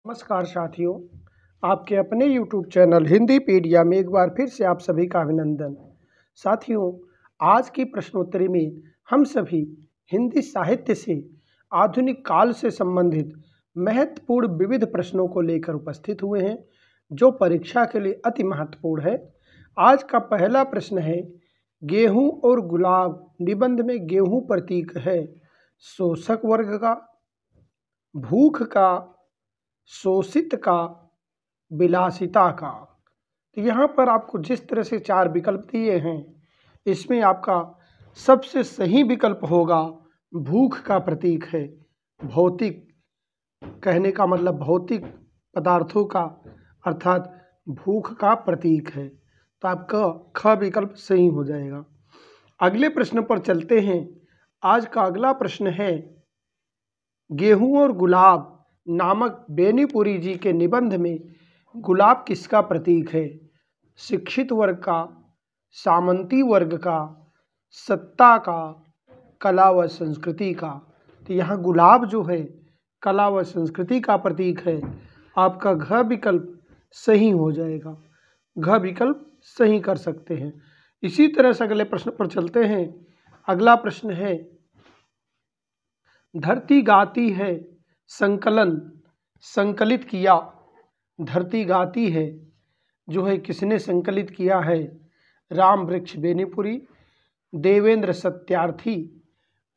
नमस्कार साथियों, आपके अपने YouTube चैनल हिंदी पीडिया में एक बार फिर से आप सभी का अभिनंदन। साथियों, आज की प्रश्नोत्तरी में हम सभी हिंदी साहित्य से आधुनिक काल से संबंधित महत्वपूर्ण विविध प्रश्नों को लेकर उपस्थित हुए हैं, जो परीक्षा के लिए अति महत्वपूर्ण है। आज का पहला प्रश्न है, गेहूं और गुलाब निबंध में गेहूं प्रतीक है शोषक वर्ग का, भूख का, शोषित का, विलासिता का। तो यहाँ पर आपको जिस तरह से 4 विकल्प दिए हैं, इसमें आपका सबसे सही विकल्प होगा भूख का प्रतीक है। भौतिक कहने का मतलब भौतिक पदार्थों का अर्थात भूख का प्रतीक है। तो आपका ख विकल्प सही हो जाएगा। अगले प्रश्न पर चलते हैं। आज का अगला प्रश्न है, गेहूं और गुलाब नामक बेनीपुरी जी के निबंध में गुलाब किसका प्रतीक है? शिक्षित वर्ग का, सामंती वर्ग का, सत्ता का, कला व संस्कृति का। तो यहाँ गुलाब जो है कला व संस्कृति का प्रतीक है। आपका घ विकल्प सही हो जाएगा। घ विकल्प सही कर सकते हैं। इसी तरह से अगले प्रश्न पर चलते हैं। अगला प्रश्न है, धरती गाती है संकलन संकलित किया। धरती गाती है जो है किसने संकलित किया है? राम वृक्ष बेनीपुरी, देवेंद्र सत्यार्थी,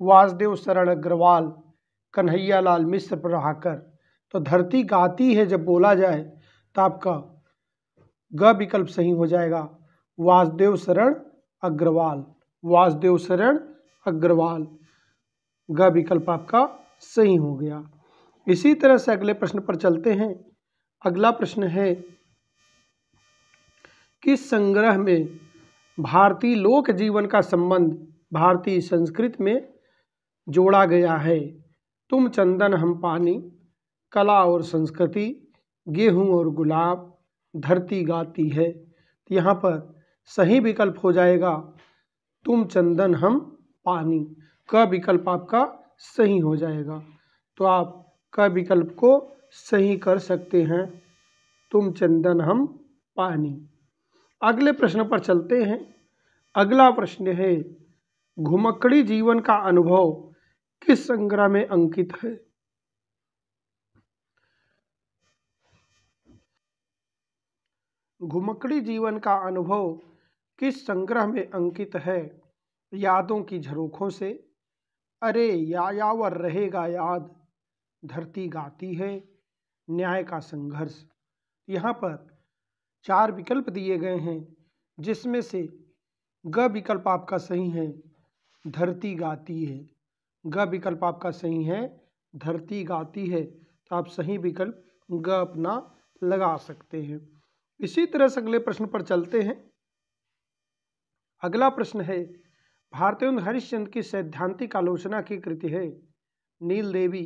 वासुदेव शरण अग्रवाल, कन्हैया लाल मिश्र प्रभाकर। तो धरती गाती है जब बोला जाए तो आपका ग विकल्प सही हो जाएगा। वासुदेव शरण अग्रवाल, वासुदेव शरण अग्रवाल। ग विकल्प आपका सही हो गया। इसी तरह से अगले प्रश्न पर चलते हैं। अगला प्रश्न है, किस संग्रह में भारतीय लोक जीवन का संबंध भारतीय संस्कृति में जोड़ा गया है? तुम चंदन हम पानी, कला और संस्कृति, गेहूं और गुलाब, धरती गाती है। तो यहाँ पर सही विकल्प हो जाएगा तुम चंदन हम पानी। क विकल्प आपका सही हो जाएगा। तो आप क विकल्प को सही कर सकते हैं, तुम चंदन हम पानी। अगले प्रश्न पर चलते हैं। अगला प्रश्न है, घुमक्कड़ी जीवन का अनुभव किस संग्रह में अंकित है? घुमक्कड़ी जीवन का अनुभव किस संग्रह में अंकित है? यादों की झरोखों से, अरे यायावर रहेगा याद, धरती गाती है, न्याय का संघर्ष। यहाँ पर 4 विकल्प दिए गए हैं, जिसमें से ग विकल्प आपका सही है, धरती गाती है। ग विकल्प आपका सही है, धरती गाती है। तो आप सही विकल्प ग अपना लगा सकते हैं। इसी तरह से अगले प्रश्न पर चलते हैं। अगला प्रश्न है, भारतेंदु हरिश्चंद्र की सैद्धांतिक आलोचना की कृति है? नील देवी,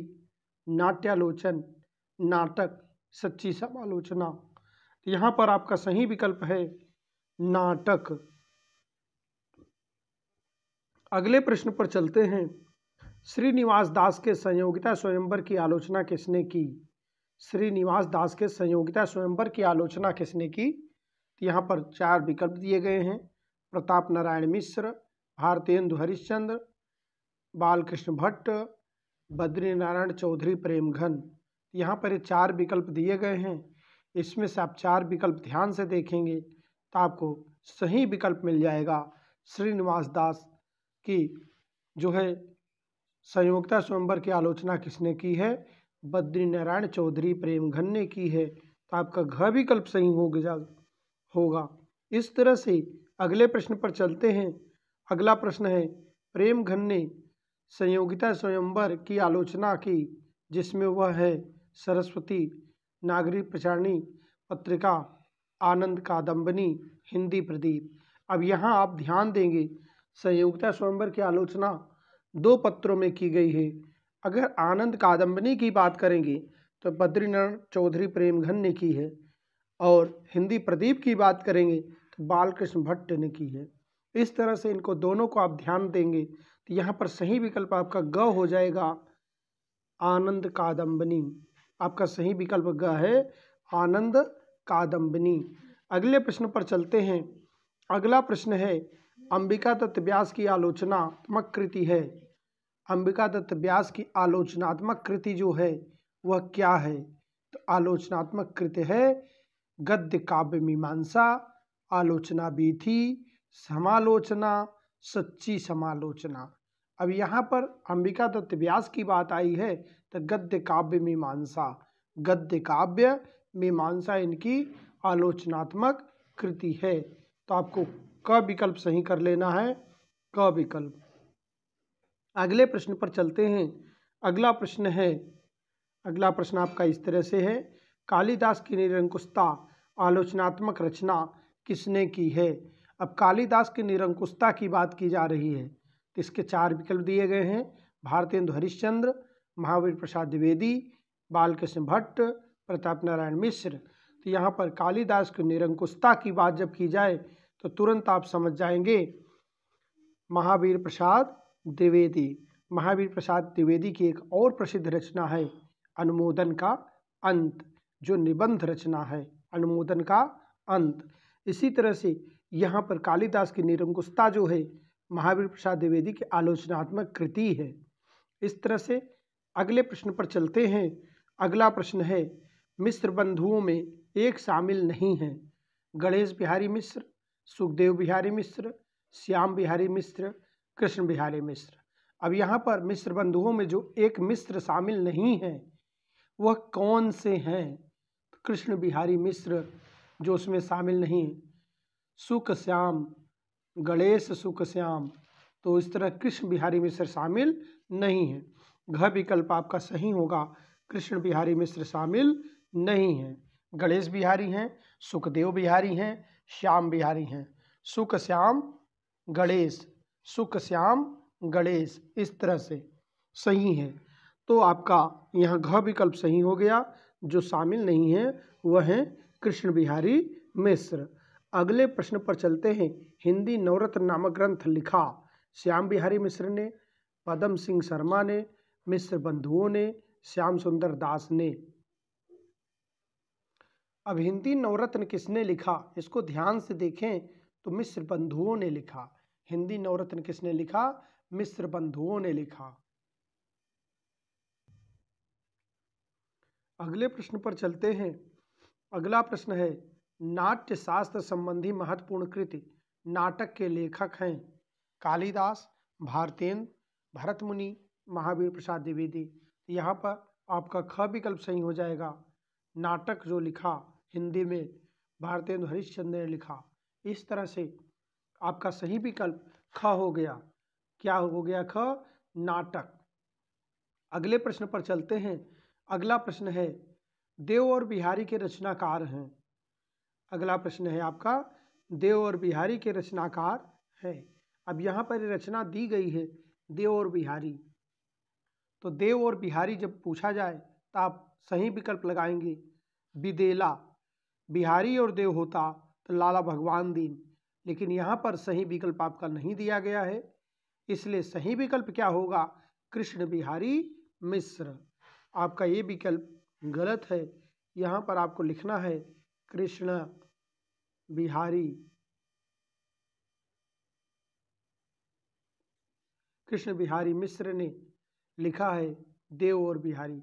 नाट्यालोचन, नाटक, सच्ची समालोचना। यहाँ पर आपका सही विकल्प है नाटक। अगले प्रश्न पर चलते हैं। श्रीनिवास दास के संयोगिता स्वयंवर की आलोचना किसने की? श्रीनिवास दास के संयोगिता स्वयंवर की आलोचना किसने की? यहाँ पर 4 विकल्प दिए गए हैं, प्रताप नारायण मिश्र, भारतेंदु हरिश्चंद्र, बालकृष्ण भट्ट, बद्रीनारायण चौधरी प्रेमघन। यहाँ पर ये 4 विकल्प दिए गए हैं। इसमें से आप 4 विकल्प ध्यान से देखेंगे तो आपको सही विकल्प मिल जाएगा। श्रीनिवास दास की जो है संयोगिता स्वयंवर की आलोचना किसने की है? बद्रीनारायण चौधरी प्रेमघन ने की है। तो आपका घ विकल्प सही होगा। इस तरह से अगले प्रश्न पर चलते हैं। अगला प्रश्न है, प्रेमघन ने संयोगिता स्वयंवर की आलोचना की जिसमें वह है सरस्वती, नागरिक प्रचारणी पत्रिका, आनंद कादम्बनी, हिंदी प्रदीप। अब यहाँ आप ध्यान देंगे, संयोगिता स्वयंवर की आलोचना 2 पत्रों में की गई है। अगर आनंद कादम्बनी की बात करेंगे तो बद्रीनारायण चौधरी प्रेमघन ने की है, और हिंदी प्रदीप की बात करेंगे तो बालकृष्ण भट्ट ने की है। इस तरह से इनको दोनों को आप ध्यान देंगे तो यहाँ पर सही विकल्प आपका ग हो जाएगा, आनंद कादम्बनी। आपका सही विकल्प ग है आनंद कादम्बिनी। अगले प्रश्न पर चलते हैं। अगला प्रश्न है अंबिका दत्त व्यास की आलोचनात्मक कृति है। अंबिका दत्त व्यास की आलोचनात्मक कृति जो है वह क्या है? तो आलोचनात्मक कृति है गद्य काव्य मीमांसा, आलोचना विधि, समालोचना, सच्ची समालोचना। अब यहाँ पर अंबिका दत्त व्यास की बात आई है तो गद्य काव्य मीमांसा, गद्य काव्य मीमांसा इनकी आलोचनात्मक कृति है। तो आपको क विकल्प सही कर लेना है, क विकल्प। अगले प्रश्न पर चलते हैं। अगला प्रश्न आपका इस तरह से है, कालिदास की निरंकुशता आलोचनात्मक रचना किसने की है? अब कालिदास की निरंकुशता की बात की जा रही है तो इसके 4 विकल्प दिए गए हैं। भारतेंदु हरिश्चंद्र, महावीर प्रसाद द्विवेदी, बालकृष्ण भट्ट, प्रताप नारायण मिश्र। तो यहाँ पर कालिदास की निरंकुशता की बात जब की जाए तो तुरंत आप समझ जाएंगे महावीर प्रसाद द्विवेदी। महावीर प्रसाद द्विवेदी की एक और प्रसिद्ध रचना है अनुमोदन का अंत, जो निबंध रचना है अनुमोदन का अंत। इसी तरह से यहाँ पर कालिदास की निरंकुशता जो है महावीर प्रसाद द्विवेदी की आलोचनात्मक कृति है। इस तरह से अगले प्रश्न पर चलते हैं। अगला प्रश्न है मिश्र बंधुओं में एक शामिल नहीं है। गणेश बिहारी मिश्र, सुखदेव बिहारी मिश्र, श्याम बिहारी मिश्र, कृष्ण बिहारी मिश्र। अब यहाँ पर मिश्र बंधुओं में जो एक मिश्र शामिल नहीं है वह कौन से हैं? कृष्ण बिहारी मिश्र जो उसमें शामिल नहीं, सुख श्याम, गणेश सुख श्याम। तो इस तरह कृष्ण बिहारी मिश्र शामिल नहीं है। घ विकल्प आपका सही होगा, कृष्ण बिहारी मिश्र शामिल नहीं है। गणेश बिहारी हैं, सुखदेव बिहारी हैं, श्याम बिहारी हैं। सुख श्याम गणेश, सुख श्याम गणेश, इस तरह से सही है। तो आपका यहाँ घ विकल्प सही हो गया। जो शामिल नहीं है वह है कृष्ण बिहारी मिश्र। अगले प्रश्न पर चलते हैं। हिंदी नवरत्न नामक ग्रंथ लिखा श्याम बिहारी मिश्र ने, पदम सिंह शर्मा ने, मिश्र बंधुओं ने, श्याम सुंदर दास ने। अब हिंदी नवरत्न किसने लिखा, इसको ध्यान से देखें तो मिश्र बंधुओं ने लिखा। हिंदी नवरत्न किसने लिखा? मिश्र बंधुओं ने लिखा। अगले प्रश्न पर चलते हैं। अगला प्रश्न है नाट्य शास्त्र संबंधी महत्वपूर्ण कृति नाटक के लेखक हैं कालिदास, भारतेंदु, भरत मुनि, महावीर प्रसाद द्विवेदी। यहाँ पर आपका ख विकल्प सही हो जाएगा। नाटक जो लिखा हिंदी में भारतेंदु हरिश्चंद्र ने लिखा। इस तरह से आपका सही विकल्प ख हो गया। क्या हो गया? ख, नाटक। अगले प्रश्न पर चलते हैं। अगला प्रश्न है देव और बिहारी के रचनाकार हैं। अगला प्रश्न है आपका देव और बिहारी के रचनाकार है। अब यहाँ पर रचना दी गई है देव और बिहारी, तो देव और बिहारी जब पूछा जाए तो आप सही विकल्प लगाएंगे। विदेला, बिहारी और देव होता तो लाला भगवान दीन, लेकिन यहाँ पर सही विकल्प आपका नहीं दिया गया है, इसलिए सही विकल्प क्या होगा? कृष्ण बिहारी मिश्र। आपका ये विकल्प गलत है। यहाँ पर आपको लिखना है कृष्ण बिहारी, कृष्ण बिहारी मिश्र ने लिखा है देव और बिहारी।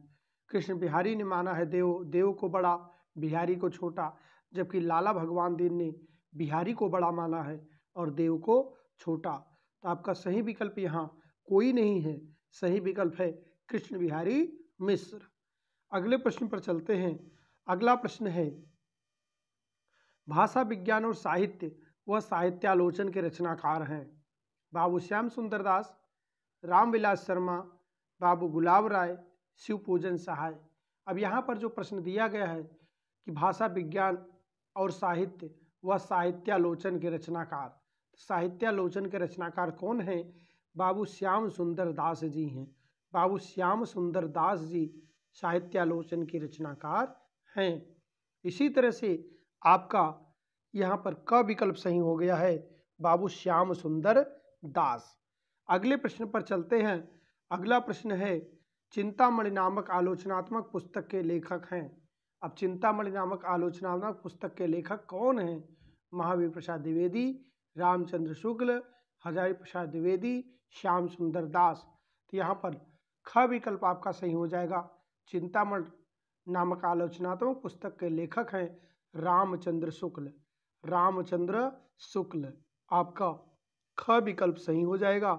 कृष्ण बिहारी ने माना है देव को बड़ा, बिहारी को छोटा, जबकि लाला भगवान दीन ने बिहारी को बड़ा माना है और देव को छोटा। तो आपका सही विकल्प यहाँ कोई नहीं है, सही विकल्प है कृष्ण बिहारी मिश्र। अगले प्रश्न पर चलते हैं। अगला प्रश्न है भाषा विज्ञान और साहित्य व साहित्यालोचन के रचनाकार हैं बाबू श्याम सुंदर दास, रामविलास शर्मा, बाबू गुलाब राय, शिव पूजन सहाय। अब यहाँ पर जो प्रश्न दिया गया है कि भाषा विज्ञान और साहित्य व साहित्यालोचन के रचनाकार, साहित्यालोचन के रचनाकार कौन हैं? बाबू श्याम सुंदर दास जी हैं। बाबू श्याम सुंदर दास जी साहित्यालोचन के रचनाकार हैं। इसी तरह से आपका यहाँ पर क विकल्प सही हो गया है, बाबू श्याम सुंदर दास। अगले प्रश्न पर चलते हैं। अगला प्रश्न है चिंतामणि नामक आलोचनात्मक पुस्तक के लेखक हैं। अब चिंतामणि नामक आलोचनात्मक पुस्तक के लेखक कौन हैं? महावीर प्रसाद द्विवेदी, रामचंद्र शुक्ल, हजारी प्रसाद द्विवेदी, श्याम सुंदर दास। तो यहाँ पर ख विकल्प आपका सही हो जाएगा। चिंतामणि नामक आलोचनात्मक पुस्तक के लेखक हैं रामचंद्र शुक्ल। रामचंद्र शुक्ल, आपका ख विकल्प सही हो जाएगा,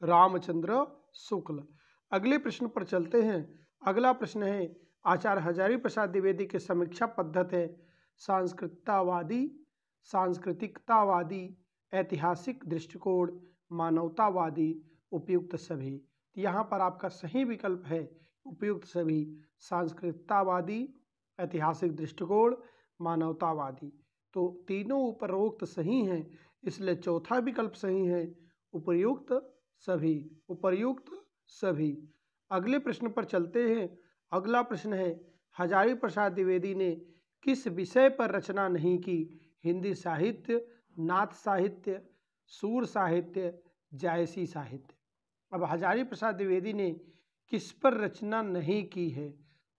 रामचंद्र शुक्ल। अगले प्रश्न पर चलते हैं। अगला प्रश्न है, आचार्य हजारी प्रसाद द्विवेदी के समीक्षा पद्धति है सांस्कृतिकतावादी, ऐतिहासिक दृष्टिकोण, मानवतावादी, उपयुक्त सभी। तो यहाँ पर आपका सही विकल्प है उपयुक्त सभी। सांस्कृतिकतावादी, ऐतिहासिक दृष्टिकोण, मानवतावादी। तो तीनों उपरोक्त सही हैं, इसलिए चौथा विकल्प सही है उपयुक्त सभी। उपयुक्त सभी। अगले प्रश्न पर चलते हैं। अगला प्रश्न है, हजारी प्रसाद द्विवेदी ने किस विषय पर रचना नहीं की? हिंदी साहित्य, नाथ साहित्य, सूर साहित्य, जायसी साहित्य। अब हजारी प्रसाद द्विवेदी ने किस पर रचना नहीं की है?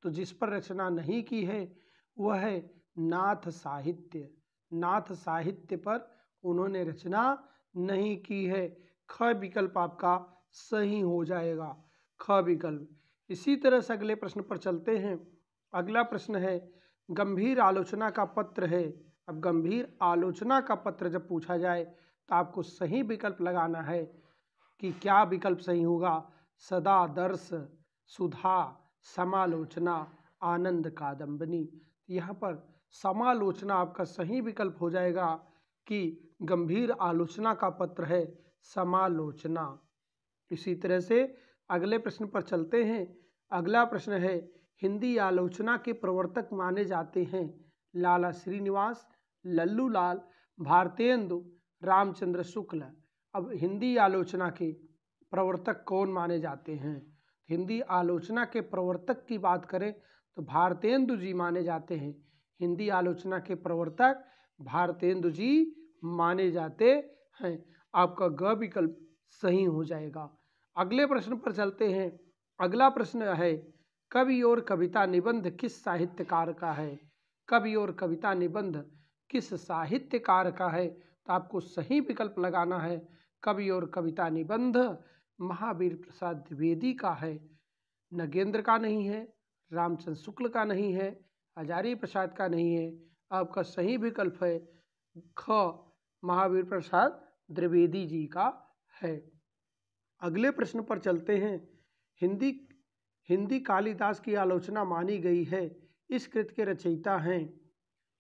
तो जिस पर रचना नहीं की है वह है नाथ साहित्य। नाथ साहित्य पर उन्होंने रचना नहीं की है। ख विकल्प आपका सही हो जाएगा, ख विकल्प। इसी तरह से अगले प्रश्न पर चलते हैं। अगला प्रश्न है, गंभीर आलोचना का पत्र है। अब गंभीर आलोचना का पत्र जब पूछा जाए तो आपको सही विकल्प लगाना है कि क्या विकल्प सही होगा? सदादर्श, सुधा, समालोचना, आनंद कादम्बनी। यहाँ पर समालोचना आपका सही विकल्प हो जाएगा कि गंभीर आलोचना का पत्र है समालोचना। इसी तरह से अगले प्रश्न पर चलते हैं। अगला प्रश्न है, हिंदी आलोचना के प्रवर्तक माने जाते हैं लाला श्रीनिवास, लल्लू लाल, भारतेंदु, रामचंद्र शुक्ल। अब हिंदी आलोचना के प्रवर्तक कौन माने जाते हैं? हिंदी आलोचना के प्रवर्तक की बात करें तो भारतेंदु जी माने जाते हैं। हिंदी आलोचना के प्रवर्तक भारतेंदु जी माने जाते हैं। आपका ग विकल्प सही हो जाएगा। अगले प्रश्न पर चलते हैं। अगला प्रश्न है, कवि और कविता निबंध किस साहित्यकार का है? कवि और कविता निबंध किस साहित्यकार का है? तो आपको सही विकल्प लगाना है। कवि और कविता निबंध महावीर प्रसाद द्विवेदी का है, नगेंद्र का नहीं है, रामचंद्र शुक्ल का नहीं है, हजारी प्रसाद का नहीं है। आपका सही विकल्प है ख, महावीर प्रसाद द्विवेदी जी का है। अगले प्रश्न पर चलते हैं। हिंदी कालिदास की आलोचना मानी गई है, इस कृत के रचयिता हैं।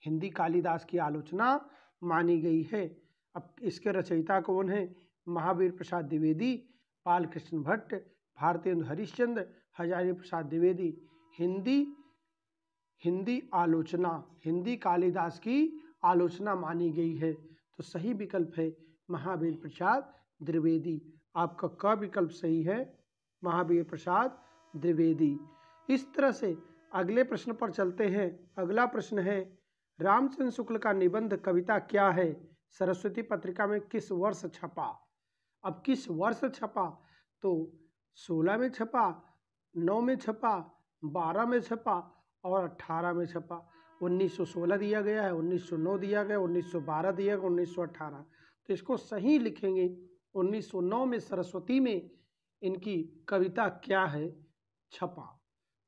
हिंदी कालिदास की आलोचना मानी गई है। अब इसके रचयिता कौन है? महावीर प्रसाद द्विवेदी, बालकृष्ण भट्ट, भारतेंदु हरिश्चंद्र, हजारी प्रसाद द्विवेदी। हिंदी कालिदास की आलोचना मानी गई है, तो सही विकल्प है महावीर प्रसाद द्विवेदी। आपका क विकल्प सही है, महावीर प्रसाद द्विवेदी। इस तरह से अगले प्रश्न पर चलते हैं। अगला प्रश्न है, रामचंद्र शुक्ल का निबंध कविता क्या है सरस्वती पत्रिका में किस वर्ष छपा? अब किस वर्ष छपा? तो 16 में छपा, 9 में छपा, 12 में छपा और 18 में छपा। 1916 दिया गया है, 1909 दिया गया, 1912 दिया गया, 1918। तो इसको सही लिखेंगे। 1909 में सरस्वती में इनकी कविता क्या है छपा।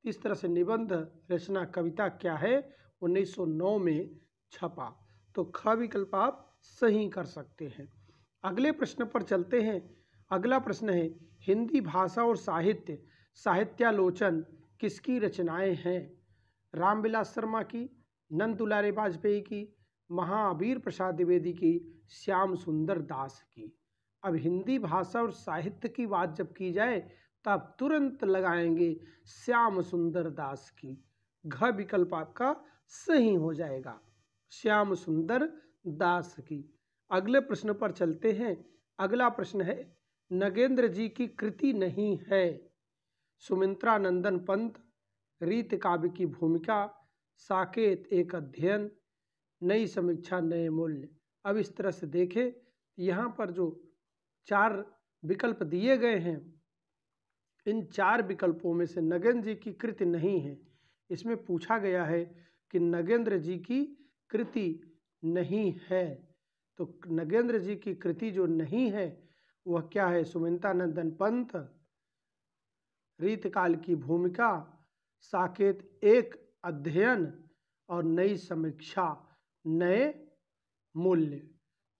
इस तरह से निबंध रचना कविता क्या है 1909 में छपा। तो ख विकल्प आप सही कर सकते हैं। अगले प्रश्न पर चलते हैं। अगला प्रश्न है, हिंदी भाषा और साहित्यालोचन किसकी रचनाएं हैं? रामविलास शर्मा की, नंद दुलारे वाजपेयी की, महावीर प्रसाद द्विवेदी की, श्याम सुंदर दास की। अब हिंदी भाषा और साहित्य की बात जब की जाए तो आप तुरंत लगाएंगे श्याम सुंदर दास की। घ विकल्प आपका सही हो जाएगा, श्याम सुंदर दास की। अगले प्रश्न पर चलते हैं। अगला प्रश्न है, नगेंद्र जी की कृति नहीं है। सुमित्रा नंदन पंत, रीत काव्य की भूमिका, साकेत एक अध्ययन, नई समीक्षा नए मूल्य। अब इस तरह से देखें, यहाँ पर जो 4 विकल्प दिए गए हैं इन चार विकल्पों में से नगेंद्र जी की कृति नहीं है। इसमें पूछा गया है कि नगेंद्र जी की कृति नहीं है, तो नगेंद्र जी की कृति जो नहीं है वह क्या है? सुमित्रानंदन पंत, रीतकाल की भूमिका, साकेत एक अध्ययन और नई समीक्षा, नए मूल्य।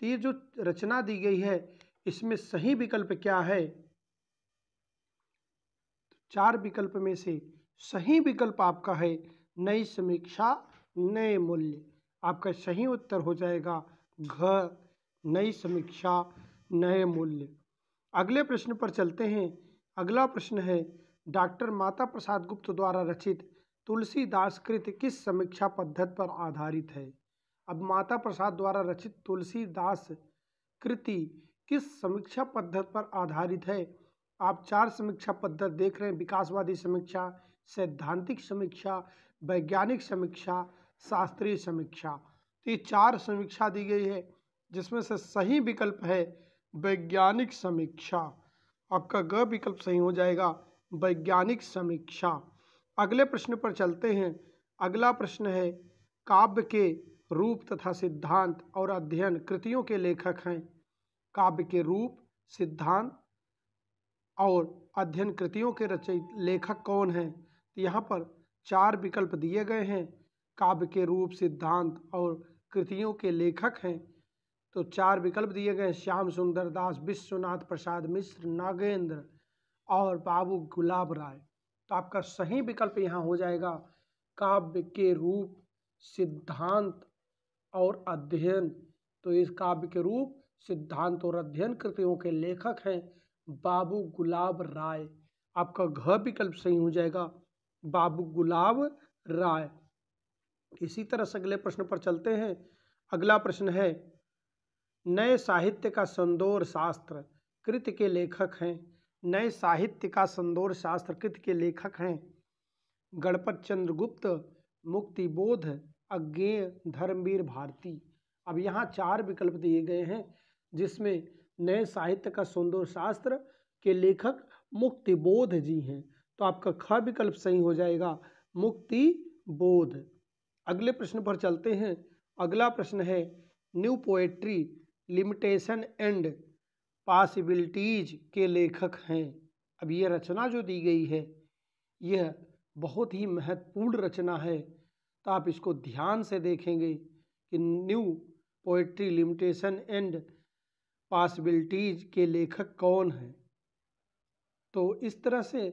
तो ये जो रचना दी गई है इसमें सही विकल्प क्या है? चार विकल्प में से सही विकल्प आपका है नई समीक्षा, नए मूल्य। आपका सही उत्तर हो जाएगा घ, नई समीक्षा, नए मूल्य। अगले प्रश्न पर चलते हैं। अगला प्रश्न है, डॉक्टर माता प्रसाद गुप्त द्वारा रचित तुलसीदास कृति किस समीक्षा पद्धति पर आधारित है? अब माता प्रसाद द्वारा रचित तुलसीदास कृति किस समीक्षा पद्धति पर आधारित है? आप चार समीक्षा पद्धति देख रहे हैं, विकासवादी समीक्षा, सैद्धांतिक समीक्षा, वैज्ञानिक समीक्षा, शास्त्रीय समीक्षा। तो ये चार समीक्षा दी गई है जिसमें से सही विकल्प है वैज्ञानिक समीक्षा। आपका ग विकल्प सही हो जाएगा, वैज्ञानिक समीक्षा। अगले प्रश्न पर चलते हैं। अगला प्रश्न है, काव्य के रूप तथा सिद्धांत और अध्ययन कृतियों के लेखक हैं। काव्य के रूप, सिद्धांत और अध्ययन कृतियों के रचयिता लेखक कौन हैं? तो यहाँ पर चार विकल्प दिए गए हैं। काव्य के रूप, सिद्धांत और कृतियों के लेखक हैं, तो चार विकल्प दिए गए हैं, श्याम सुंदर दास, विश्वनाथ प्रसाद मिश्र, नागेंद्र और बाबू गुलाब राय। तो आपका सही विकल्प यहाँ हो जाएगा काव्य के रूप, सिद्धांत और अध्ययन। तो इस काव्य के रूप, सिद्धांत और अध्ययन कृतियों के लेखक हैं बाबू गुलाब राय। आपका घ विकल्प सही हो जाएगा, बाबू गुलाब राय। इसी तरह से अगले प्रश्न पर चलते हैं। अगला प्रश्न है, नए साहित्य का संदोर शास्त्र कृति के लेखक हैं। नए साहित्य का संदोर शास्त्र कृति के लेखक हैं गणपत चंद्र गुप्त, मुक्तिबोध, अज्ञेय, धर्मवीर भारती। अब यहाँ चार विकल्प दिए गए हैं जिसमें नए साहित्य का संदोर शास्त्र के लेखक मुक्तिबोध जी हैं, तो आपका ख विकल्प सही हो जाएगा, मुक्तिबोध। अगले प्रश्न पर चलते हैं। अगला प्रश्न है, new poetry limitation and possibilities के लेखक हैं। अब ये रचना जो दी गई है यह बहुत ही महत्वपूर्ण रचना है, तो आप इसको ध्यान से देखेंगे कि new poetry limitation and possibilities के लेखक कौन हैं। तो इस तरह से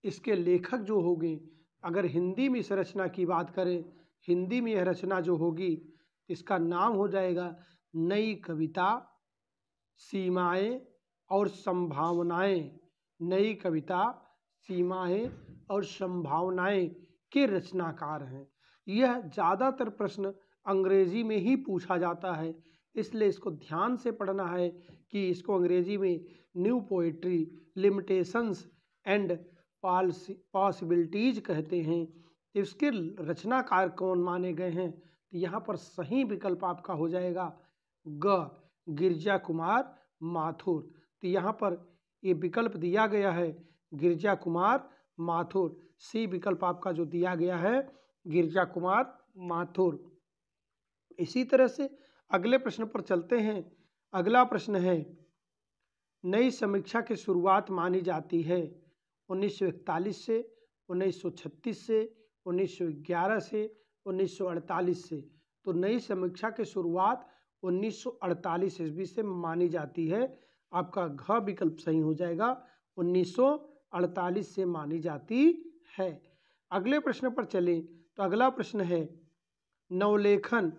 इसके लेखक जो होंगे, अगर हिंदी में इस रचना की बात करें, हिंदी में यह रचना जो होगी इसका नाम हो जाएगा नई कविता, सीमाएं और संभावनाएं। नई कविता, सीमाएं और संभावनाएं के रचनाकार हैं। यह ज़्यादातर प्रश्न अंग्रेजी में ही पूछा जाता है, इसलिए इसको ध्यान से पढ़ना है कि इसको अंग्रेजी में new poetry limitations and possibilities कहते हैं। इसके रचनाकार कौन माने गए हैं? तो यहाँ पर सही विकल्प आपका हो जाएगा ग, गिरजा कुमार माथुर। तो यहाँ पर ये विकल्प दिया गया है गिरजा कुमार माथुर। सी विकल्प आपका जो दिया गया है गिरजा कुमार माथुर। इसी तरह से अगले प्रश्न पर चलते हैं। अगला प्रश्न है, नई समीक्षा की शुरुआत मानी जाती है 1941 से, 1936 से, 1911 से, 1948 से। तो नई समीक्षा की शुरुआत 1948 ईस्वी से मानी जाती है। आपका घ विकल्प सही हो जाएगा, 1948 से मानी जाती है। अगले प्रश्न पर चलें तो अगला प्रश्न है, नवलेखन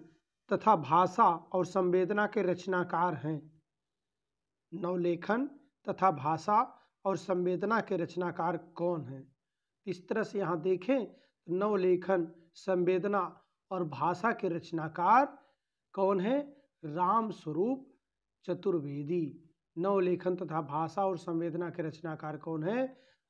तथा भाषा और संवेदना के रचनाकार हैं। नवलेखन तथा भाषा और संवेदना के रचनाकार कौन हैं? इस तरह से यहाँ देखें तो नवलेखन, संवेदना और भाषा के रचनाकार कौन है? राम स्वरूप चतुर्वेदी। नवलेखन तथा भाषा और संवेदना के रचनाकार कौन है?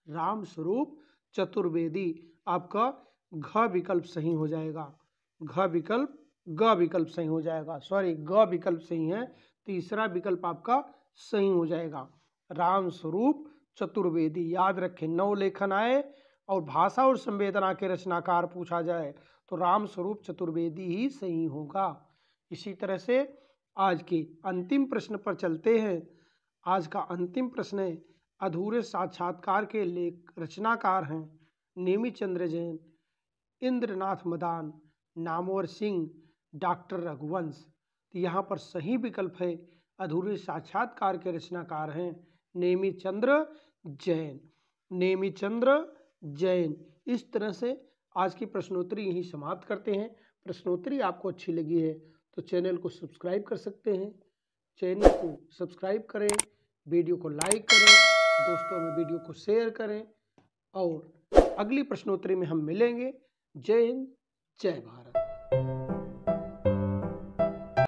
राम स्वरूप चतुर्वेदी। आपका घ विकल्प सही हो जाएगा, घ विकल्प, ग विकल्प सही हो जाएगा, सॉरी ग विकल्प सही है। तीसरा विकल्प आपका सही हो जाएगा, राम स्वरूप चतुर्वेदी। याद रखें, नवलेखन आए और भाषा और संवेदना के रचनाकार पूछा जाए तो रामस्वरूप चतुर्वेदी ही सही होगा। इसी तरह से आज के अंतिम प्रश्न पर चलते हैं। आज का अंतिम प्रश्न है, अधूरे साक्षात्कार के लेख रचनाकार हैं नेमी चंद्र जैन, इंद्रनाथ मदान, नामवर सिंह, डॉक्टर रघुवंश। तो यहाँ पर सही विकल्प है अधूरे साक्षात्कार के रचनाकार हैं नेमी चंद्र जैन। नेमी चंद्र जैन। इस तरह से आज की प्रश्नोत्तरी यहीं समाप्त करते हैं। प्रश्नोत्तरी आपको अच्छी लगी है तो चैनल को सब्सक्राइब कर सकते हैं। चैनल को सब्सक्राइब करें, वीडियो को लाइक करें, दोस्तों में वीडियो को शेयर करें और अगली प्रश्नोत्तरी में हम मिलेंगे। जय हिंद, जय भारत।